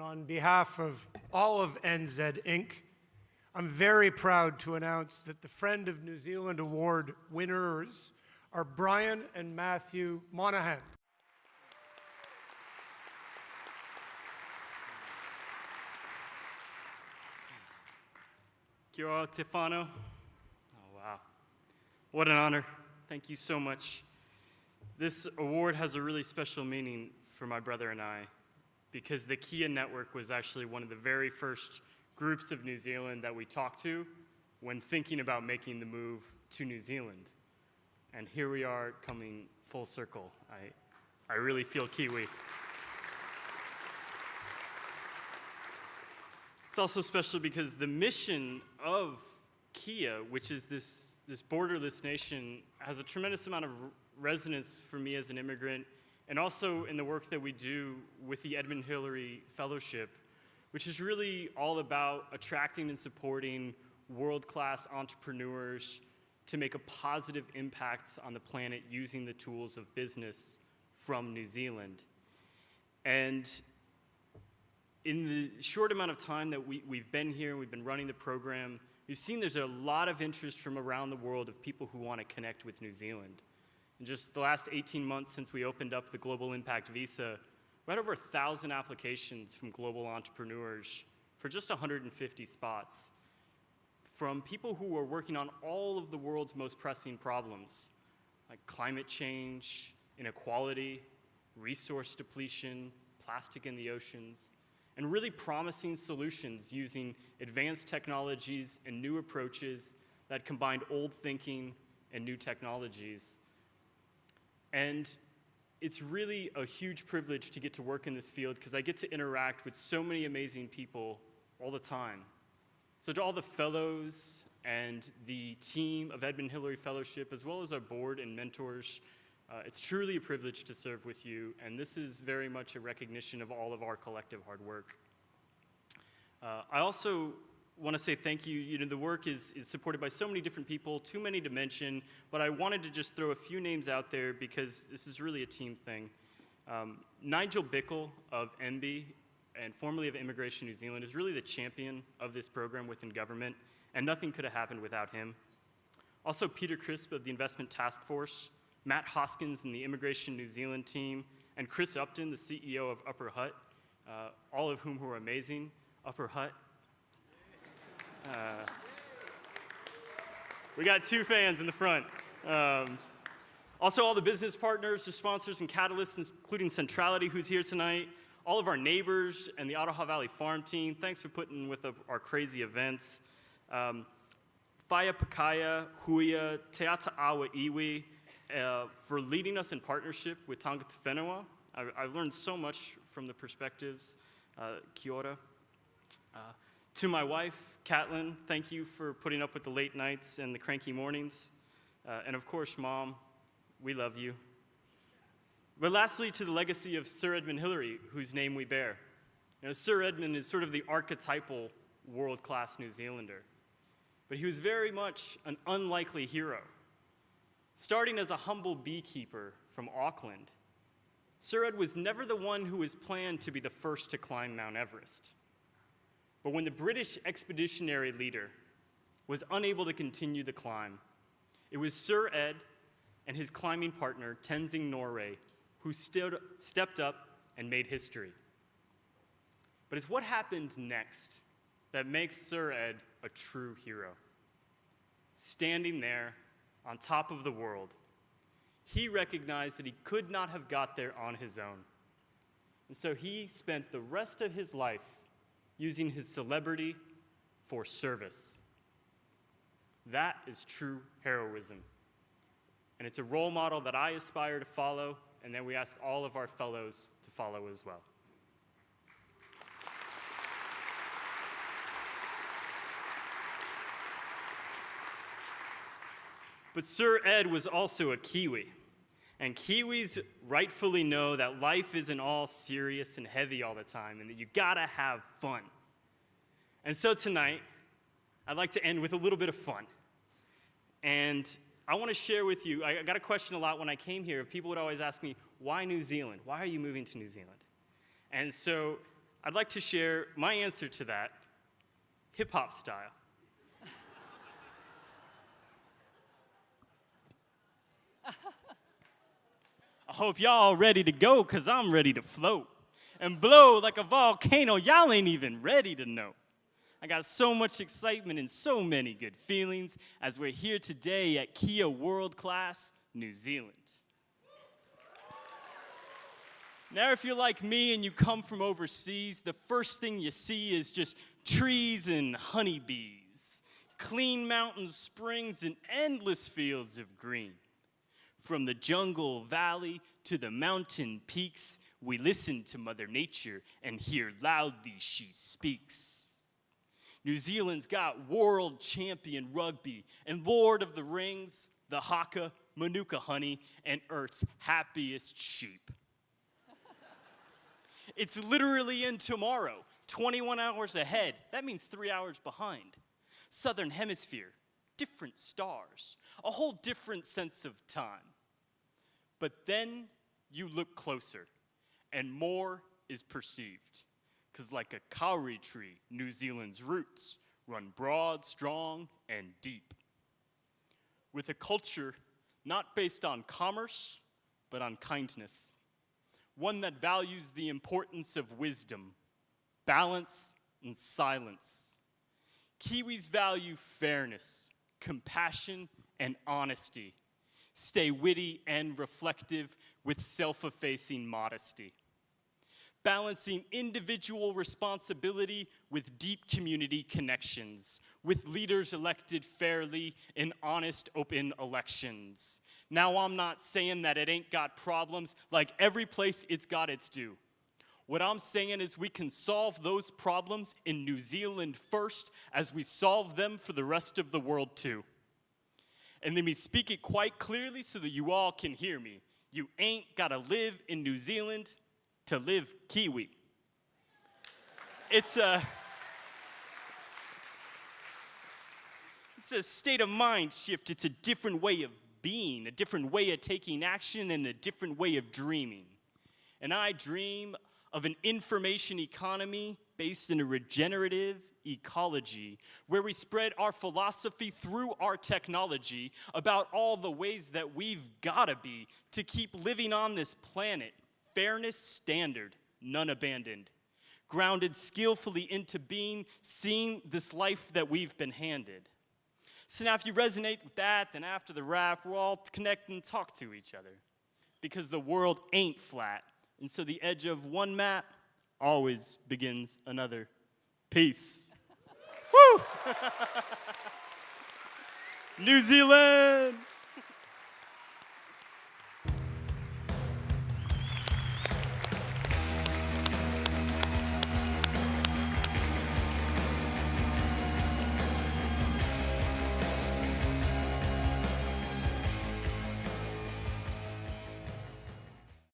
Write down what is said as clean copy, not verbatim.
On behalf of all of NZ Inc., I'm very proud to announce that the Friend of New Zealand Award winners are Brian and Matthew Monahan. Kia ora, Tefano. Oh, wow. What an honor. Thank you so much. This award has a really special meaning for my brother and I, because the Kia Network was actually one of the very first groups of New Zealand that we talked to when thinking about making the move to New Zealand. And here we are coming full circle. I really feel Kiwi. It's also special because the mission of Kia, which is this borderless nation, has a tremendous amount of resonance for me as an immigrant, and also in the work that we do with the Edmund Hillary Fellowship, which is really all about attracting and supporting world-class entrepreneurs to make a positive impact on the planet using the tools of business from New Zealand. And in the short amount of time that we've been here and we've been running the program, we've seen there's a lot of interest from around the world of people who want to connect with New Zealand. In just the last 18 months since we opened up the Global Impact Visa, we had over 1,000 applications from global entrepreneurs for just 150 spots, from people who are working on all of the world's most pressing problems, like climate change, inequality, resource depletion, plastic in the oceans, and really promising solutions using advanced technologies and new approaches that combined old thinking and new technologies. And it's really a huge privilege to get to work in this field because I get to interact with so many amazing people all the time. So to all the fellows and the team of Edmund Hillary Fellowship, as well as our board and mentors, it's truly a privilege to serve with you, and this is very much a recognition of all of our collective hard work. I also want to say thank you. You know, the work is supported by so many different people, too many to mention, but I wanted to just throw a few names out there because this is really a team thing. Nigel Bickle of MB, and formerly of Immigration New Zealand, is really the champion of this program within government, and nothing could have happened without him. Also, Peter Crisp of the Investment Task Force, Matt Hoskins and the Immigration New Zealand team, and Chris Upton, the CEO of Upper Hut, all of whom are amazing. Upper Hut. We got 2 fans in the front. Also, all the business partners, the sponsors, and catalysts, including Centrality, who's here tonight, all of our neighbors, and the Ottawa Valley Farm team. Thanks for putting with our crazy events. Whaia Pakaya, Huia, Te Ata Awa Iwi, for leading us in partnership with Tangata Whenua. I've learned so much from the perspectives. Kia ora. To my wife, Catlin, thank you for putting up with the late nights and the cranky mornings. And of course, Mom, we love you. But lastly, to the legacy of Sir Edmund Hillary, whose name we bear. You know, Sir Edmund is sort of the archetypal world-class New Zealander. But he was very much an unlikely hero. Starting as a humble beekeeper from Auckland, Sir Ed was never the one who was planned to be the first to climb Mount Everest. But when the British expeditionary leader was unable to continue the climb, it was Sir Ed and his climbing partner, Tenzing Norgay, who stepped up and made history. But it's what happened next that makes Sir Ed a true hero. Standing there on top of the world, he recognized that he could not have got there on his own. And so he spent the rest of his life using his celebrity for service. That is true heroism. And it's a role model that I aspire to follow, and that we ask all of our fellows to follow as well. But Sir Ed was also a Kiwi. And Kiwis rightfully know that life isn't all serious and heavy all the time, and that you gotta have fun. And so tonight, I'd like to end with a little bit of fun. And I want to share with you, I got a question a lot when I came here. People would always ask me, why New Zealand? Why are you moving to New Zealand? And so I'd like to share my answer to that, hip-hop style. I hope y'all ready to go, because I'm ready to float and blow like a volcano y'all ain't even ready to know. I got so much excitement and so many good feelings as we're here today at Kia World Class, New Zealand. Now, if you're like me and you come from overseas, the first thing you see is just trees and honeybees, clean mountain springs and endless fields of green. From the jungle valley to the mountain peaks, we listen to Mother Nature and hear loudly she speaks. New Zealand's got world champion rugby and Lord of the Rings, the haka, manuka honey, and Earth's happiest sheep. It's literally in tomorrow, 21 hours ahead. That means 3 hours behind. Southern hemisphere, different stars, a whole different sense of time. But then you look closer, and more is perceived. Because like a kauri tree, New Zealand's roots run broad, strong, and deep. With a culture not based on commerce, but on kindness. One that values the importance of wisdom, balance, and silence. Kiwis value fairness, compassion, and honesty. Stay witty and reflective with self-effacing modesty. Balancing individual responsibility with deep community connections, with leaders elected fairly in honest, open elections. Now, I'm not saying that it ain't got problems. Like every place, it's got its due. What I'm saying is we can solve those problems in New Zealand first as we solve them for the rest of the world too. And let me speak it quite clearly so that you all can hear me. You ain't gotta live in New Zealand to live Kiwi. It's a state of mind shift. It's a different way of being, a different way of taking action, and a different way of dreaming. And I dream of an information economy based in a regenerative ecology, where we spread our philosophy through our technology about all the ways that we've gotta be to keep living on this planet. Fairness standard, none abandoned. Grounded skillfully into being, seeing this life that we've been handed. So now if you resonate with that, then after the rap, we'll all connect and talk to each other. Because the world ain't flat. And so the edge of one map always begins another. Peace. Woo! New Zealand!